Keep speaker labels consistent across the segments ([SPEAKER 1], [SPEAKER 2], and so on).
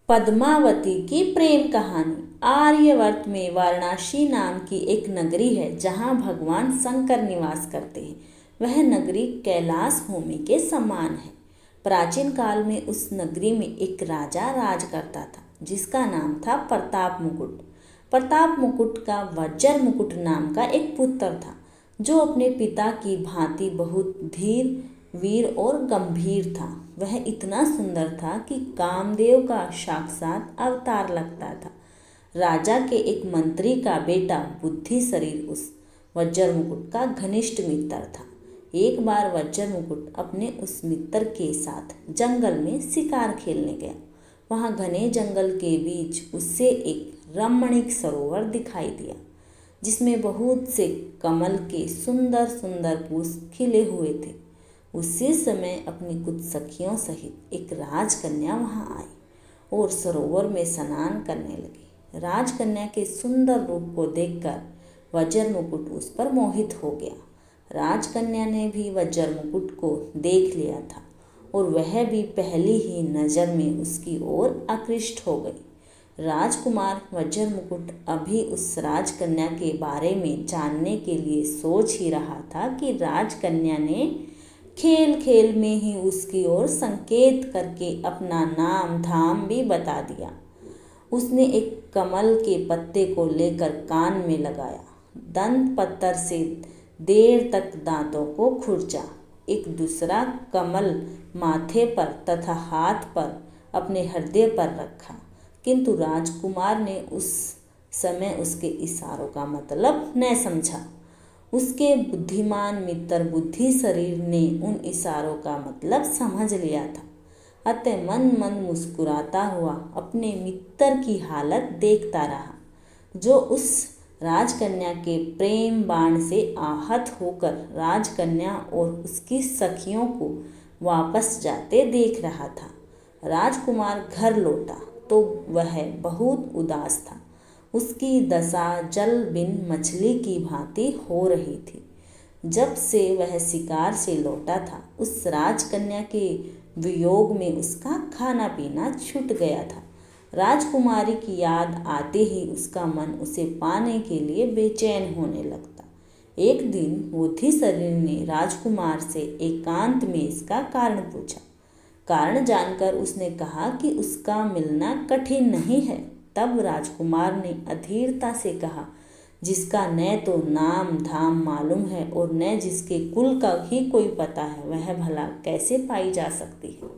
[SPEAKER 1] पद्मावती की प्रेम कहानी। आर्यवर्त में वाराणसी नाम की एक नगरी है जहाँ भगवान शंकर निवास करते हैं। वह नगरी कैलाश भूमि के समान है। प्राचीन काल में उस नगरी में एक राजा राज करता था जिसका नाम था प्रताप मुकुट। प्रताप मुकुट का वज्र मुकुट नाम का एक पुत्र था जो अपने पिता की भांति बहुत धीर, वीर और गंभीर था। वह इतना सुंदर था कि कामदेव का साक्षात अवतार लगता था। राजा के एक मंत्री का बेटा बुद्धि शरीर उस वज्र मुकुट का घनिष्ठ मित्र था। एक बार वज्र मुकुट अपने उस मित्र के साथ जंगल में शिकार खेलने गया। वहां घने जंगल के बीच उसे एक रमणीक सरोवर दिखाई दिया जिसमें बहुत से कमल के सुंदर सुंदर पुष्प खिले हुए थे। उसी समय अपनी कुछ सखियों सहित एक राजकन्या वहां आई और सरोवर में स्नान करने लगी। राजकन्या के सुंदर रूप को देखकर वज्र मुकुट उस पर मोहित हो गया। राजकन्या ने भी वज्र मुकुट को देख लिया था और वह भी पहली ही नज़र में उसकी ओर आकृष्ट हो गई। राजकुमार वज्र मुकुट अभी उस राजकन्या के बारे में जानने के लिए सोच ही रहा था कि राजकन्या ने खेल खेल में ही उसकी ओर संकेत करके अपना नाम धाम भी बता दिया। उसने एक कमल के पत्ते को लेकर कान में लगाया, दंत पत्थर से देर तक दांतों को खुरचा, एक दूसरा कमल माथे पर तथा हाथ पर अपने हृदय पर रखा। किंतु राजकुमार ने उस समय उसके इशारों का मतलब न समझा। उसके बुद्धिमान मित्र बुद्धि शरीर ने उन इशारों का मतलब समझ लिया था। अतः मन मन मुस्कुराता हुआ अपने मित्र की हालत देखता रहा जो उस राजकन्या के प्रेम बाण से आहत होकर राजकन्या और उसकी सखियों को वापस जाते देख रहा था। राजकुमार घर लौटा तो वह बहुत उदास था। उसकी दशा जल बिन मछली की भांति हो रही थी। जब से वह शिकार से लौटा था उस राजकन्या के वियोग में उसका खाना पीना छूट गया था। राजकुमारी की याद आते ही उसका मन उसे पाने के लिए बेचैन होने लगता। एक दिन बुद्धि शरीर ने राजकुमार से एकांत में इसका कारण पूछा। कारण जानकर उसने कहा कि उसका मिलना कठिन नहीं है। तब राजकुमार ने अधीरता से कहा, जिसका न तो नाम धाम मालूम है और न जिसके कुल का ही कोई पता है, वह भला कैसे पाई जा सकती है।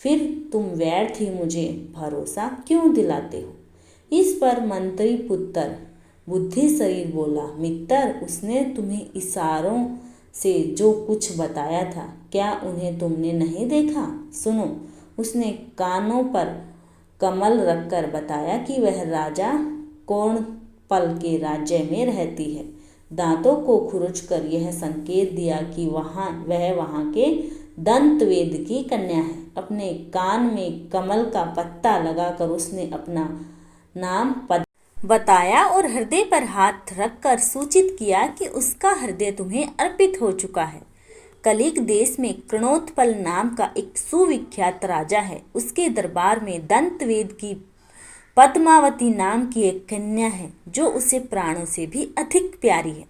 [SPEAKER 1] फिर तुम व्यर्थ ही मुझे भरोसा क्यों दिलाते हो। इस पर मंत्री पुत्र बुद्धि शरीर बोला, मित्र, उसने तुम्हें इशारों से जो कुछ बताया था, क्या उन्हें तुमने नहीं देखा। सुनो, उसने कानों पर कमल रखकर बताया कि वह राजा कोणपल के राज्य में रहती है। दांतों को खुरचकर यह संकेत दिया कि वहाँ के दंतवेद की कन्या है। अपने कान में कमल का पत्ता लगाकर उसने अपना नाम बताया और हृदय पर हाथ रखकर सूचित किया कि उसका हृदय तुम्हें अर्पित हो चुका है। कलिंग देश में कृणोत्पल नाम का एक सुविख्यात राजा है। उसके दरबार में दंतवेद की पद्मावती नाम की एक कन्या है जो उसे प्राणों से भी अधिक प्यारी है।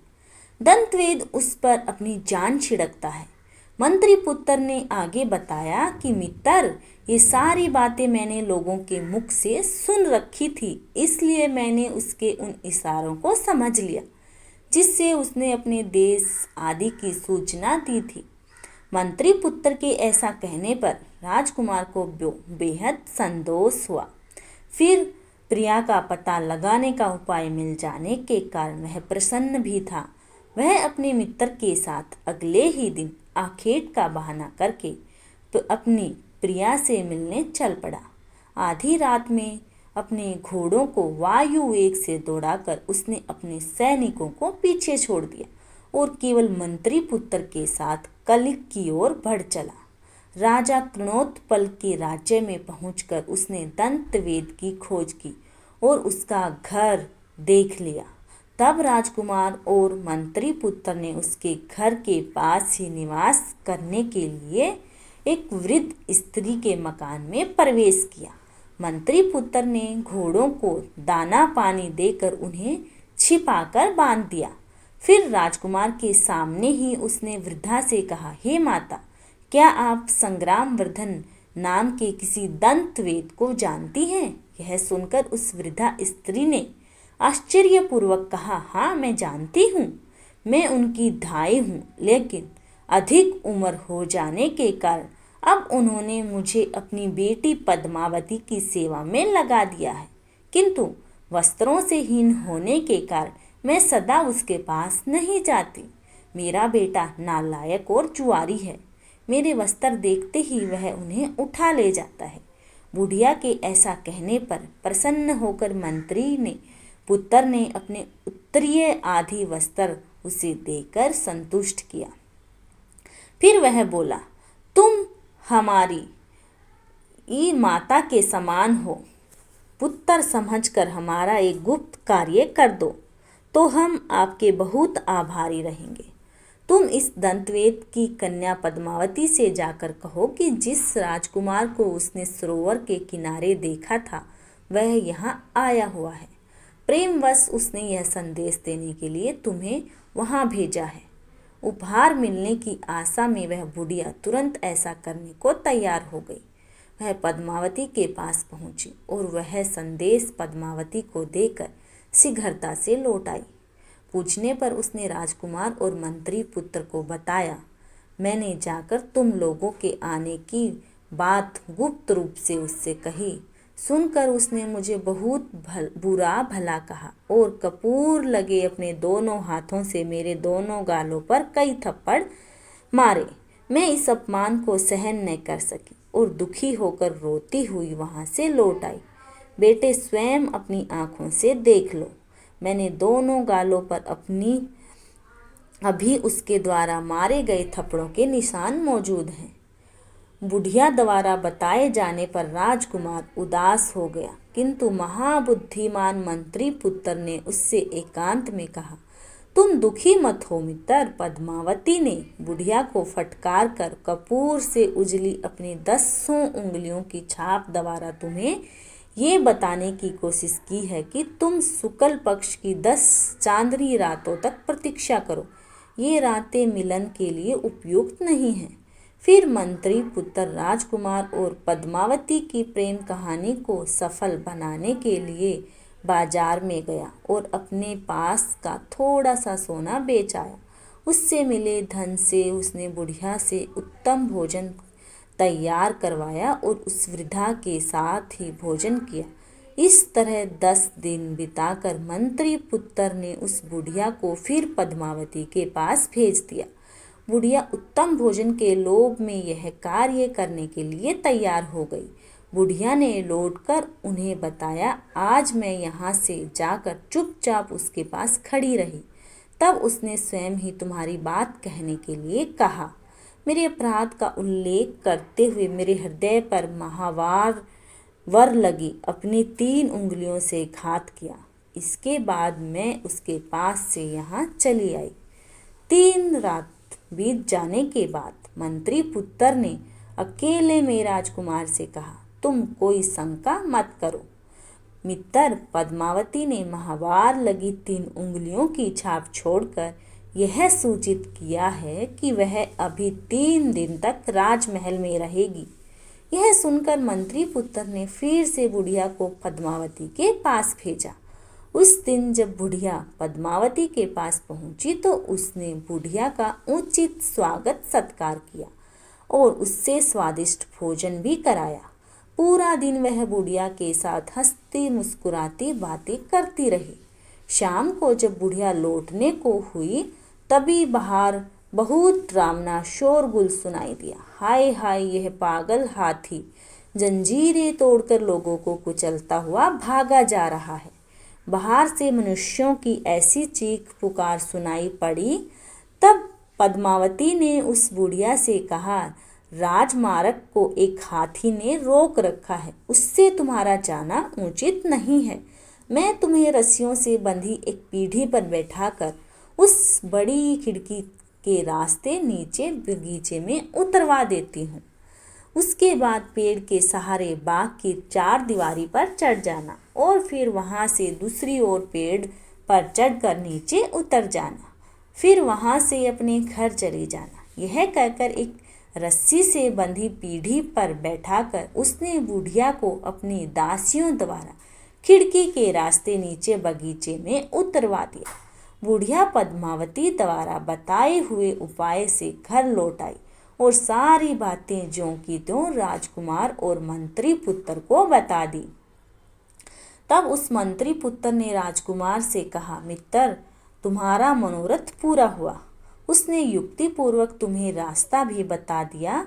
[SPEAKER 1] दंतवेद उस पर अपनी जान छिड़कता है। मंत्री पुत्र ने आगे बताया कि मित्र, ये सारी बातें मैंने लोगों के मुख से सुन रखी थी, इसलिए मैंने उसके उन इशारों को समझ लिया जिससे उसने अपने देश आदि की सूचना दी थी। मंत्री पुत्र के ऐसा कहने पर राजकुमार को बेहद संतोष हुआ। फिर प्रिया का पता लगाने का उपाय मिल जाने के कारण वह प्रसन्न भी था। वह अपने मित्र के साथ अगले ही दिन आखेट का बहाना करके तो अपनी प्रिया से मिलने चल पड़ा। आधी रात में अपने घोड़ों को वायु वेग से दौड़ाकर उसने अपने सैनिकों को पीछे छोड़ दिया और केवल मंत्री पुत्र के साथ कलिंग की ओर बढ़ चला। राजा कृणोत्पल के राज्य में पहुंचकर उसने दंतवेद की खोज की और उसका घर देख लिया। तब राजकुमार और मंत्री पुत्र ने उसके घर के पास ही निवास करने के लिए एक वृद्ध स्त्री के मकान में प्रवेश किया। मंत्री पुत्र ने घोड़ों को दाना पानी देकर उन्हें छिपाकर बांध दिया। फिर राजकुमार के सामने ही उसने वृद्धा से कहा, हे माता, क्या आप संग्रामवर्धन नाम के किसी दंतवेद को जानती हैं? यह सुनकर उस वृद्धा स्त्री ने आश्चर्यपूर्वक कहा, हाँ, मैं जानती हूँ। मैं उनकी धाई हूँ, लेकिन अधिक उम्र हो जाने के कारण अब उन्होंने मुझे अपनी बेटी पद्मावती की सेवा में लगा दिया है, किंतु वस्त्रों से हीन होने के कारण मैं सदा उसके पास नहीं जाती। मेरा बेटा नालायक और जुआरी है। मेरे वस्त्र देखते ही वह उन्हें उठा ले जाता है। बुढ़िया के ऐसा कहने पर प्रसन्न होकर मंत्री पुत्र ने अपने उत्तरीय आधी वस्त्र उसे देकर संतुष्ट किया। फिर वह बोला, तुम हमारी माता के समान हो, पुत्र समझकर हमारा एक गुप्त कार्य कर दो तो हम आपके बहुत आभारी रहेंगे। तुम इस दंतवेद की कन्या पद्मावती से जाकर कहो कि जिस राजकुमार को उसने सरोवर के किनारे देखा था वह यहाँ आया हुआ है। प्रेमवश उसने यह संदेश देने के लिए तुम्हें वहाँ भेजा है। उपहार मिलने की आशा में वह बुढ़िया तुरंत ऐसा करने को तैयार हो गई। वह पद्मावती के पास पहुंची और वह संदेश पद्मावती को देकर शीघ्रता से लौट आई। पूछने पर उसने राजकुमार और मंत्री पुत्र को बताया, मैंने जाकर तुम लोगों के आने की बात गुप्त रूप से उससे कही। सुनकर उसने मुझे बहुत बुरा भला कहा और कपूर लगे अपने दोनों हाथों से मेरे दोनों गालों पर कई थप्पड़ मारे। मैं इस अपमान को सहन न कर सकी और दुखी होकर रोती हुई वहाँ से लौट आई। बेटे, स्वयं अपनी आँखों से देख लो, मैंने दोनों गालों पर अभी उसके द्वारा मारे गए थप्पड़ों के निशान मौजूद हैं। बुढ़िया द्वारा बताए जाने पर राजकुमार उदास हो गया, किंतु महाबुद्धिमान मंत्री पुत्र ने उससे एकांत में कहा, तुम दुखी मत हो मित्र। पद्मावती ने बुढ़िया को फटकार कर कपूर से उजली अपनी 10 उंगलियों की छाप द्वारा तुम्हें ये बताने की कोशिश की है कि तुम शुक्ल पक्ष की 10 चांदनी रातों तक प्रतीक्षा करो। ये रातें मिलन के लिए उपयुक्त नहीं हैं। फिर मंत्री पुत्र राजकुमार और पद्मावती की प्रेम कहानी को सफल बनाने के लिए बाजार में गया और अपने पास का थोड़ा सा सोना बेच आया। उससे मिले धन से उसने बुढ़िया से उत्तम भोजन तैयार करवाया और उस वृद्धा के साथ ही भोजन किया। इस तरह 10 दिन बिताकर मंत्री पुत्र ने उस बुढ़िया को फिर पद्मावती के पास भेज दिया। बुढ़िया उत्तम भोजन के लोभ में यह कार्य करने के लिए तैयार हो गई। बुढ़िया ने लौटकर उन्हें बताया, आज मैं यहाँ से जाकर चुपचाप उसके पास खड़ी रही, तब उसने स्वयं ही तुम्हारी बात कहने के लिए कहा। मेरे अपराध का उल्लेख करते हुए मेरे हृदय पर महावार वर लगी अपनी 3 उंगलियों से घात किया। इसके बाद मैं उसके पास से यहाँ चली आई। 3 रात बीत जाने के बाद मंत्री पुत्र ने अकेले में राजकुमार से कहा, तुम कोई शंका मत करो मित्र। पद्मावती ने महावार लगी 3 उंगलियों की छाप छोड़कर यह सूचित किया है कि वह अभी 3 दिन तक राजमहल में रहेगी। यह सुनकर मंत्री पुत्र ने फिर से बुढ़िया को पद्मावती के पास भेजा। उस दिन जब बुढ़िया पद्मावती के पास पहुंची तो उसने बुढ़िया का उचित स्वागत सत्कार किया और उससे स्वादिष्ट भोजन भी कराया। पूरा दिन वह बुढ़िया के साथ हंसती मुस्कुराती बातें करती रही। शाम को जब बुढ़िया लौटने को हुई तभी बाहर बहुत डरावना शोरगुल सुनाई दिया। हाय हाय, यह पागल हाथी जंजीरें तोड़कर लोगों को कुचलता हुआ भागा जा रहा है। बाहर से मनुष्यों की ऐसी चीख पुकार सुनाई पड़ी। तब पद्मावती ने उस बुढ़िया से कहा, राजमार्ग को एक हाथी ने रोक रखा है, उससे तुम्हारा जाना उचित नहीं है। मैं तुम्हें रस्सियों से बंधी एक पीढ़ी पर बैठाकर उस बड़ी खिड़की के रास्ते नीचे बगीचे में उतरवा देती हूँ। उसके बाद पेड़ के सहारे बाग की चारदीवारी पर चढ़ जाना और फिर वहाँ से दूसरी ओर पेड़ पर चढ़कर नीचे उतर जाना, फिर वहाँ से अपने घर चले जाना। यह कहकर एक रस्सी से बंधी पीढ़ी पर बैठाकर उसने बुढ़िया को अपनी दासियों द्वारा खिड़की के रास्ते नीचे बगीचे में उतरवा दिया। बुढ़िया पद्मावती द्वारा बताए हुए उपाय से घर लौट आई और सारी बातें ज्यों की त्यों राजकुमार और मंत्री पुत्र को बता दी। तब उस मंत्री पुत्र ने राजकुमार से कहा, मित्र, तुम्हारा मनोरथ पूरा हुआ। उसने युक्तिपूर्वक तुम्हें रास्ता भी बता दिया,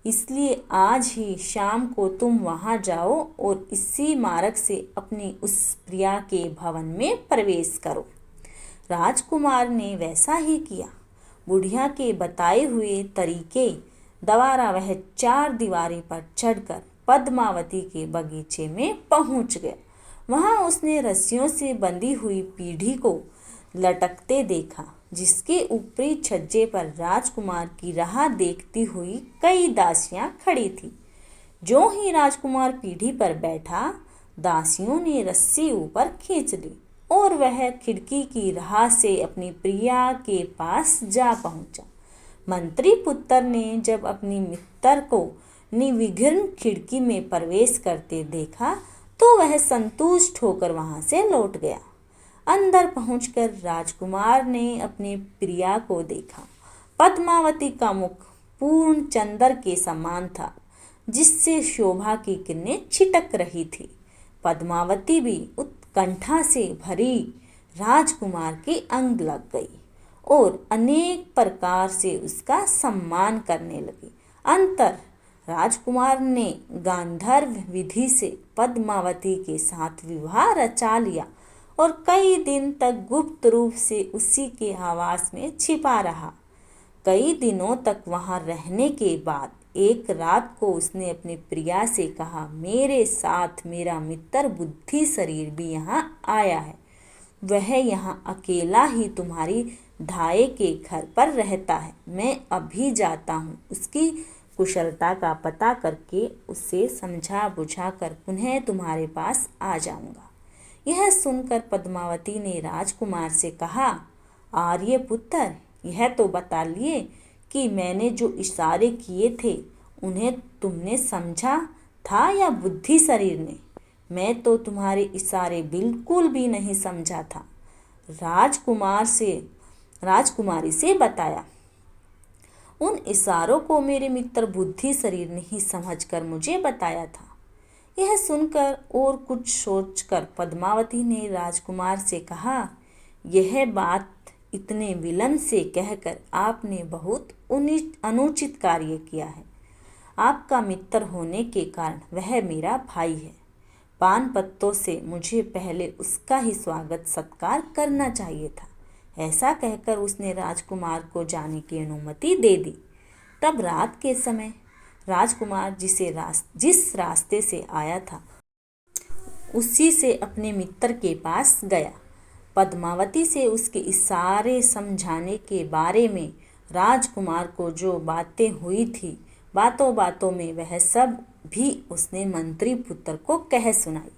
[SPEAKER 1] इसलिए आज ही शाम को तुम वहां जाओ और इसी मार्ग से अपनी उस प्रिया के भवन में प्रवेश करो। राजकुमार ने वैसा ही किया। बुढ़िया के बताए हुए तरीके द्वारा वह चारदीवारी पर चढ़कर पद्मावती के बगीचे में पहुंच गया। वहां उसने रस्सियों से बंधी हुई पीढ़ी को लटकते देखा, जिसके ऊपरी छज्जे पर राजकुमार की राह देखती हुई कई दासियां खड़ी थी। जो ही राजकुमार पीढ़ी पर बैठा, दासियों ने रस्सी ऊपर खींच ली और वह खिड़की की राह से अपनी प्रिया के पास जा पहुंचा। मंत्री पुत्र ने जब अपनी मित्र को निर्विघ्न खिड़की में प्रवेश करते देखा तो वह संतुष्ट होकर वहां से लौट गया। अंदर पहुंचकर राजकुमार ने अपनी प्रिया को देखा। पद्मावती का मुख पूर्ण चंद्र के समान था, जिससे शोभा की किरणें छिटक रही थी। पद्मावती भी उत्कंठा से भरी राजकुमार के अंग लग गई और अनेक प्रकार से उसका सम्मान करने लगी। अंतर राजकुमार ने गांधर्व विधि से पद्मावती के साथ विवाह रचा लिया और कई दिन तक गुप्त रूप से उसी के आवास में छिपा रहा। कई दिनों तक वहां रहने के बाद एक रात को उसने अपनी प्रिया से कहा, मेरे साथ मेरा मित्र बुद्धि शरीर भी यहाँ आया है। वह यहाँ अकेला ही तुम्हारी धाये के घर पर रहता है। मैं अभी जाता हूँ, उसकी कुशलता का पता करके उसे समझा बुझा कर पुनः तुम्हारे पास आ जाऊंगा। यह सुनकर पद्मावती ने राजकुमार से कहा, आर्य पुत्र, यह तो बता लिए कि मैंने जो इशारे किए थे उन्हें तुमने समझा था या बुद्धि शरीर ने? मैं तो तुम्हारे इशारे बिल्कुल भी नहीं समझा था। राजकुमारी से बताया, उन इशारों को मेरे मित्र बुद्धि शरीर ने ही समझकर मुझे बताया था। यह सुनकर और कुछ सोचकर पद्मावती ने राजकुमार से कहा, यह बात इतने विलंब से कहकर आपने बहुत अनुचित कार्य किया है। आपका मित्र होने के कारण वह मेरा भाई है। पान पत्तों से मुझे पहले उसका ही स्वागत सत्कार करना चाहिए था। ऐसा कहकर उसने राजकुमार को जाने की अनुमति दे दी। तब रात के समय राजकुमार जिस रास्ते से आया था उसी से अपने मित्र के पास गया। पद्मावती से उसके इशारे समझाने के बारे में राजकुमार को जो बातें हुई थी, बातों बातों में वह सब भी उसने मंत्री पुत्र को कह सुनाई।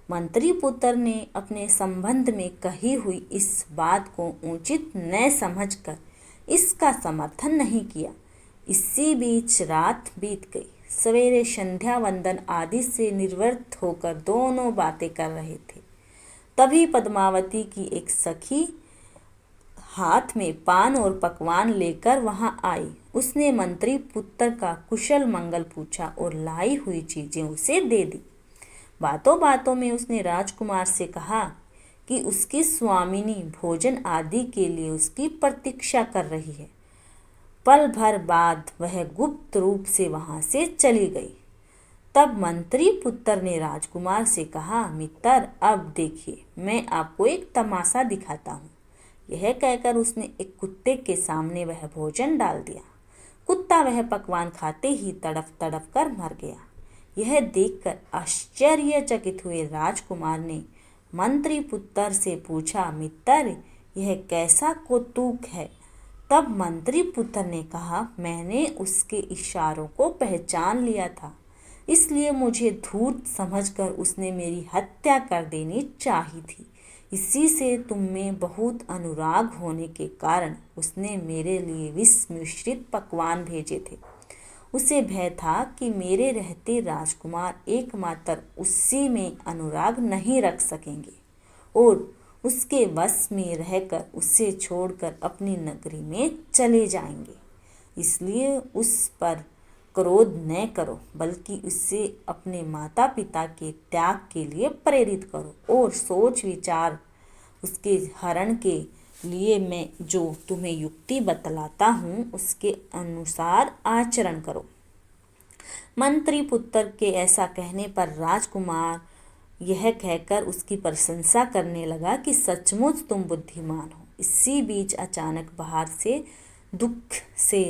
[SPEAKER 1] मंत्री पुत्र ने अपने संबंध में कही हुई इस बात को उचित न समझकर इसका समर्थन नहीं किया। इसी बीच रात बीत गई। सवेरे संध्या वंदन आदि से निवृत्त होकर दोनों बातें कर रहे थे। तभी पद्मावती की एक सखी हाथ में पान और पकवान लेकर वहां आई। उसने मंत्री पुत्र का कुशल मंगल पूछा और लाई हुई चीजें उसे दे दी। बातों बातों में उसने राजकुमार से कहा कि उसकी स्वामिनी भोजन आदि के लिए उसकी प्रतीक्षा कर रही है। पल भर बाद वह गुप्त रूप से वहां से चली गई। तब मंत्री पुत्र ने राजकुमार से कहा, मित्र, अब देखिए, मैं आपको एक तमाशा दिखाता हूँ। यह कहकर उसने एक कुत्ते के सामने वह भोजन डाल दिया। कुत्ता वह पकवान खाते ही तड़फ तड़फ कर मर गया। यह देखकर आश्चर्यचकित हुए राजकुमार ने मंत्री पुत्र से पूछा, मित्र, यह कैसा कौतुक है? तब मंत्री पुत्र ने कहा, मैंने उसके इशारों को पहचान लिया था, इसलिए मुझे धूर्त समझकर उसने मेरी हत्या कर देनी चाहिए थी। इसी से तुम में बहुत अनुराग होने के कारण उसने मेरे लिए विष मिश्रित पकवान भेजे थे। उसे भय था कि मेरे रहते राजकुमार एकमात्र उसी में अनुराग नहीं रख सकेंगे और उसके वश में रहकर उसे छोड़कर अपनी नगरी में चले जाएंगे। इसलिए उस पर क्रोध न करो, बल्कि उससे अपने माता पिता के त्याग के लिए प्रेरित करो और सोच विचार उसके हरण के लिए मैं जो तुम्हें युक्ति बतलाता हूँ उसके अनुसार आचरण करो। मंत्री पुत्र के ऐसा कहने पर राजकुमार यह कहकर उसकी प्रशंसा करने लगा कि सचमुच तुम बुद्धिमान हो। इसी बीच अचानक बाहर से दुख से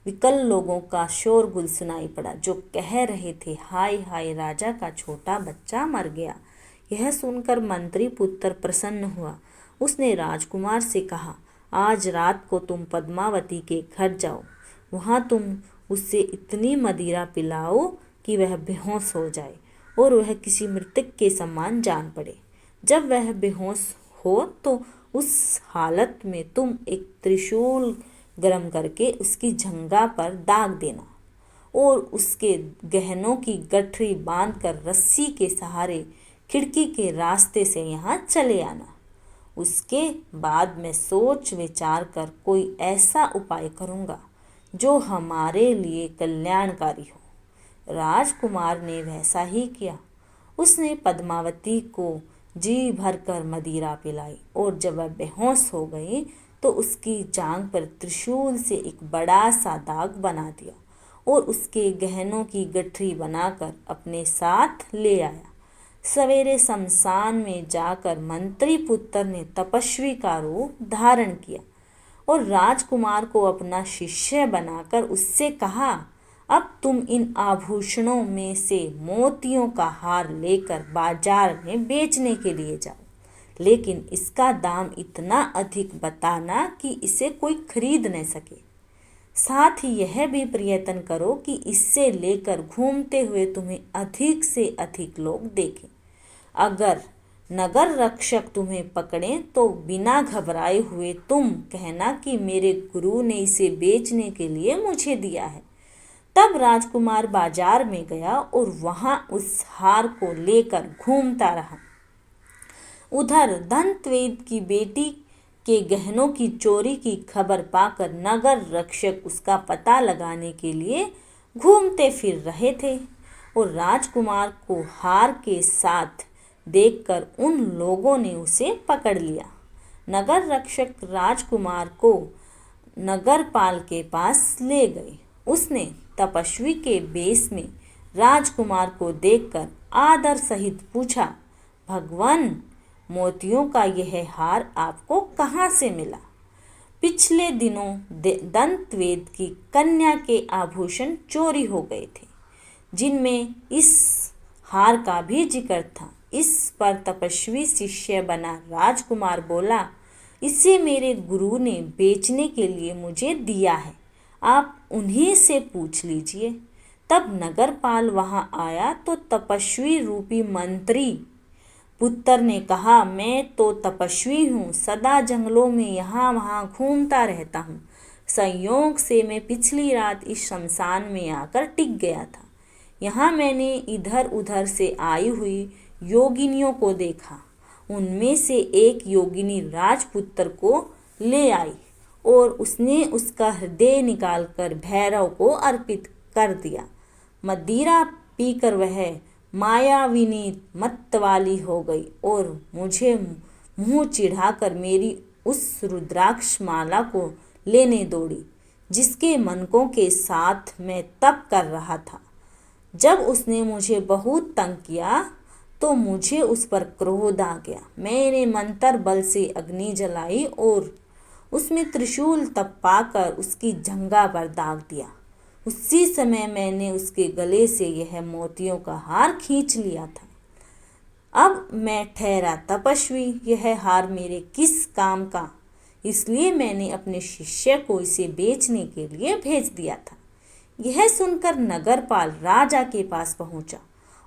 [SPEAKER 1] विकल लोगों का शोरगुल सुनाई पड़ा, जो कह रहे थे, हाय हाय, राजा का छोटा बच्चा मर गया। यह सुनकर मंत्री पुत्र प्रसन्न हुआ। उसने राजकुमार से कहा, आज रात को तुम पद्मावती के घर जाओ, वहाँ तुम उसे इतनी मदिरा पिलाओ कि वह बेहोश हो जाए और वह किसी मृतक के समान जान पड़े। जब वह बेहोश हो तो उस हालत में तुम एक त्रिशूल गर्म करके उसकी जंघा पर दाग देना और उसके गहनों की गठरी बांधकर रस्सी के सहारे खिड़की के रास्ते से यहाँ चले आना। उसके बाद मैं सोच विचार कर कोई ऐसा उपाय करूँगा जो हमारे लिए कल्याणकारी हो। राजकुमार ने वैसा ही किया। उसने पद्मावती को जी भरकर मदिरा पिलाई और जब वह बेहोश हो गई तो उसकी जांघ पर त्रिशूल से एक बड़ा सा दाग बना दिया और उसके गहनों की गठरी बनाकर अपने साथ ले आया। सवेरे शमशान में जाकर मंत्री पुत्र ने तपस्वी का रूप धारण किया और राजकुमार को अपना शिष्य बनाकर उससे कहा, अब तुम इन आभूषणों में से मोतियों का हार लेकर बाजार में बेचने के लिए जाओ, लेकिन इसका दाम इतना अधिक बताना कि इसे कोई खरीद न सके। साथ ही यह भी प्रयत्न करो कि इससे लेकर घूमते हुए तुम्हें अधिक से अधिक लोग देखें। अगर नगर रक्षक तुम्हें पकड़ें तो बिना घबराए हुए तुम कहना कि मेरे गुरु ने इसे बेचने के लिए मुझे दिया है। तब राजकुमार बाजार में गया और वहां उस हार को लेकर घूमता रहा। उधर दंतवेद की बेटी के गहनों की चोरी की खबर पाकर नगर रक्षक उसका पता लगाने के लिए घूमते फिर रहे थे और राजकुमार को हार के साथ देखकर उन लोगों ने उसे पकड़ लिया। नगर रक्षक राजकुमार को नगरपाल के पास ले गए। उसने तपस्वी के वेश में राजकुमार को देखकर आदर सहित पूछा, भगवान, मोतियों का यह हार आपको कहाँ से मिला? पिछले दिनों दंतवेद की कन्या के आभूषण चोरी हो गए थे, जिनमें इस हार का भी जिक्र था। इस पर तपस्वी शिष्य बना राजकुमार बोला, इसे मेरे गुरु ने बेचने के लिए मुझे दिया है, आप उन्हीं से पूछ लीजिए। तब नगरपाल वहां आया तो तपस्वी रूपी मंत्री पुत्र ने कहा, मैं तो तपस्वी हूँ, सदा जंगलों में यहाँ वहाँ घूमता रहता हूँ। संयोग से मैं पिछली रात इस शमशान में आकर टिक गया था। यहाँ मैंने इधर उधर से आई हुई योगिनियों को देखा। उनमें से एक योगिनी राजपुत्र को ले आई और उसने उसका हृदय निकालकर भैरव को अर्पित कर दिया। मदिरा पीकर वह मायाविनी मतवाली हो गई और मुझे मुंह चिढ़ाकर मेरी उस रुद्राक्ष माला को लेने दौड़ी, जिसके मनकों के साथ मैं तप कर रहा था। जब उसने मुझे बहुत तंग किया तो मुझे उस पर क्रोध आ गया। मैंने मंत्र बल से अग्नि जलाई और उसमें त्रिशूल तपाकर उसकी जंघा पर दाग दिया। उसी समय मैंने उसके गले से यह मोतियों का हार खींच लिया था। अब मैं ठहरा तपस्वी, यह हार मेरे किस काम का? इसलिए मैंने अपने शिष्य को इसे बेचने के लिए भेज दिया था। यह सुनकर नगरपाल राजा के पास पहुंचा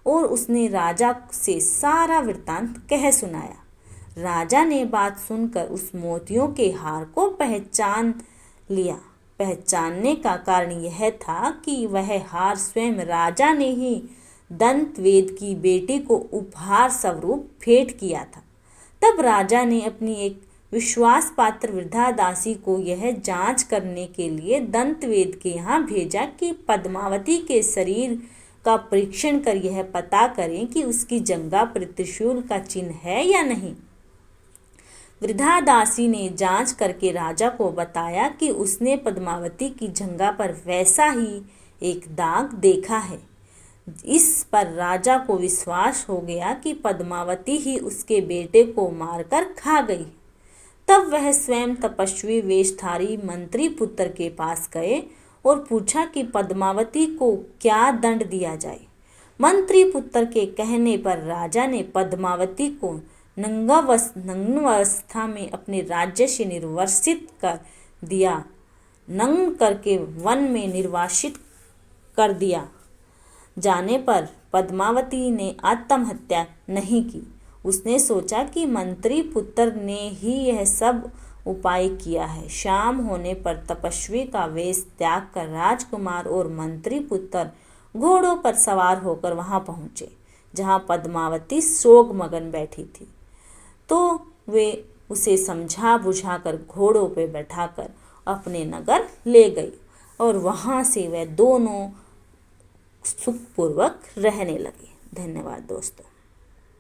[SPEAKER 1] और उसने राजा से सारा वृत्तांत कह सुनाया। राजा ने बात सुनकर उस मोतियों के हार को पहचान लिया। पहचानने का कारण यह था कि वह हार स्वयं राजा ने ही दंतवेद की बेटी को उपहार स्वरूप भेंट किया था। तब राजा ने अपनी एक विश्वास पात्र वृद्धा दासी को यह जांच करने के लिए दंतवेद के यहाँ भेजा कि पद्मावती के शरीर का परीक्षण कर यह पता करें कि उसकी जंघा पर त्रिशूल का चिन्ह है या नहीं। वृद्धा दासी ने जांच करके राजा को बताया कि उसने पद्मावती की जंघा पर वैसा ही एक दाग देखा है। इस पर राजा को विश्वास हो गया कि पद्मावती ही उसके बेटे को मारकर खा गई। तब वह स्वयं तपस्वी वेशधारी मंत्री पुत्र के पास गए और पूछा कि पद्मावती को क्या दंड दिया जाए। मंत्री पुत्र के कहने पर राजा ने पद्मावती को नग्नावस्था में अपने राज्य से निर्वासित कर दिया, नग्न करके वन में निर्वासित कर दिया। जाने पर पद्मावती ने आत्महत्या नहीं की। उसने सोचा कि मंत्री पुत्र ने ही यह सब उपाय किया है। शाम होने पर तपस्वी का वेश त्याग कर राजकुमार और मंत्री पुत्र घोड़ों पर सवार होकर वहां पहुंचे जहां पद्मावती शोक मगन बैठी थी। तो वे उसे समझा बुझाकर घोड़ों पर बैठाकर अपने नगर ले गई और वहां से वे दोनों सुखपूर्वक रहने लगे। धन्यवाद दोस्तों।